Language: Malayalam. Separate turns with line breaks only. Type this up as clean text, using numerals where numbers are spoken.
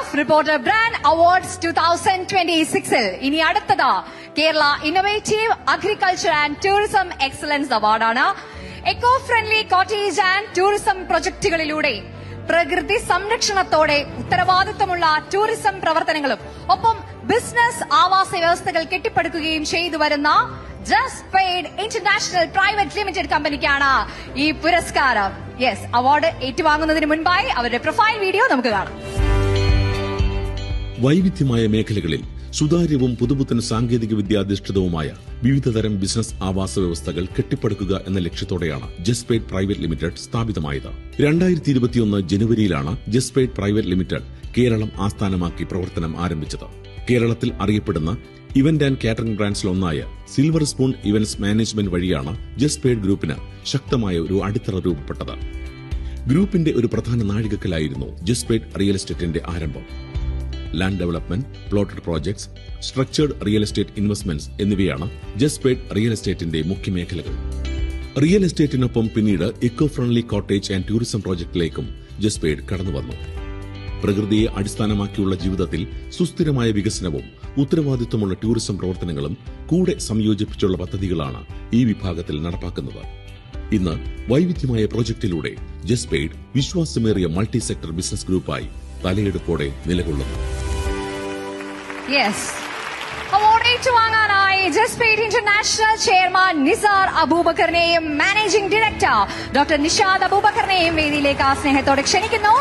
ഓഫ് റിപ്പോർട്ടർ ബ്രാൻഡ് അവാർഡ്സ് 2026 ഇനി അടുത്തത് Kerala innovative agriculture and tourism excellence അവാർഡാണ്. Eco friendly cottage and tourism പ്രൊജക്ടുകളിലൂടെ പ്രകൃതി സംരക്ഷണത്തോടെ ഉത്തരവാദിത്തമുള്ള ടൂറിസം പ്രവർത്തനങ്ങളും ഒപ്പം ബിസിനസ് ആവാസ വ്യവസ്ഥകൾ കെട്ടിപ്പടുക്കുകയും ചെയ്തു വരുന്ന Jaspaid international private limited കമ്പനിക്കാണ് ഈ പുരസ്കാരം. യെസ്, അവാർഡ് ഏറ്റുവാങ്ങുന്നതിന് മുൻപായി അവരുടെ പ്രൊഫൈൽ വീഡിയോ നമുക്ക് കാണാം.
വൈവിധ്യമായ മേഖലകളിൽ സുതാര്യവും പുതുപുത്തൻ സാങ്കേതിക വിദ്യാധിഷ്ഠിതവുമായ വിവിധതരം ബിസിനസ് ആവാസ വ്യവസ്ഥകൾ കെട്ടിപ്പടുക്കുക എന്ന ലക്ഷ്യത്തോടെയാണ് ജസ്പെയ്ഡ് പ്രൈവറ്റ് ലിമിറ്റഡ് സ്ഥാപിതമായത്. 2021 ജനുവരിയിലാണ് ജസ്പെയ്ഡ് പ്രൈവറ്റ് ലിമിറ്റഡ് കേരളം ആസ്ഥാനമാക്കി പ്രവർത്തനം ആരംഭിച്ചത്. കേരളത്തിൽ അറിയപ്പെടുന്ന ഇവന്റ് ആൻഡ് കാറ്ററിംഗ് ബ്രാൻഡ്സിലൊന്നായ സിൽവർ സ്പൂൺ ഇവന്റ്സ് മാനേജ്മെന്റ് വഴിയാണ് ജസ്പെയ്ഡ് ഗ്രൂപ്പിന് ശക്തമായ ഒരു അടിത്തറ രൂപപ്പെട്ടത്. ഗ്രൂപ്പിന്റെ ഒരു പ്രധാന നാഴികക്കലായിരുന്നു ജസ്പെയ്ഡ് റിയൽ എസ്റ്റേറ്റിന്റെ ആരംഭം. Land development, plotted projects, structured real estate investments എന്നിവയാണ് ജസ്പെയ്ഡ് റിയൽ എസ്റ്റേറ്റിന്റെ മുഖ്യ മേഖലകൾ. റിയൽ എസ്റ്റേറ്റിനൊപ്പം പിന്നീട് eco friendly cottage and tourism പ്രോജക്ടിലേക്കും ജസ്പെയ്ഡ് കടന്നുവന്നു. പ്രകൃതിയെ അടിസ്ഥാനമാക്കിയുള്ള ജീവിതത്തിൽ സുസ്ഥിരമായ വികസനവും ഉത്തരവാദിത്വമുള്ള ടൂറിസം പ്രവർത്തനങ്ങളും കൂടെ സംയോജിപ്പിച്ചുള്ള പദ്ധതികളാണ് ഈ വിഭാഗത്തിൽ നടപ്പാക്കുന്നത്. ഇന്ന് വൈവിധ്യമായ പ്രോജക്ടിലൂടെ ജസ്പെയ്ഡ് വിശ്വാസമേറിയ മൾട്ടി സെക്ടർ ബിസിനസ് ഗ്രൂപ്പായി തലയെടുപ്പോടെ നിലകൊള്ളുന്നു.
അവാർഡ് ഏറ്റുവാങ്ങാനായി ജസ്പെയ്ഡ് ഇന്റർനാഷണൽ ചെയർമാൻ നിസാർ അബൂബക്കറിനെയും മാനേജിംഗ് ഡയറക്ടർ ഡോക്ടർ നിഷാദ് അബൂബക്കറിനെയും വേദിയിലേക്ക് സ്നേഹത്തോടെ ക്ഷണിക്കുന്നു.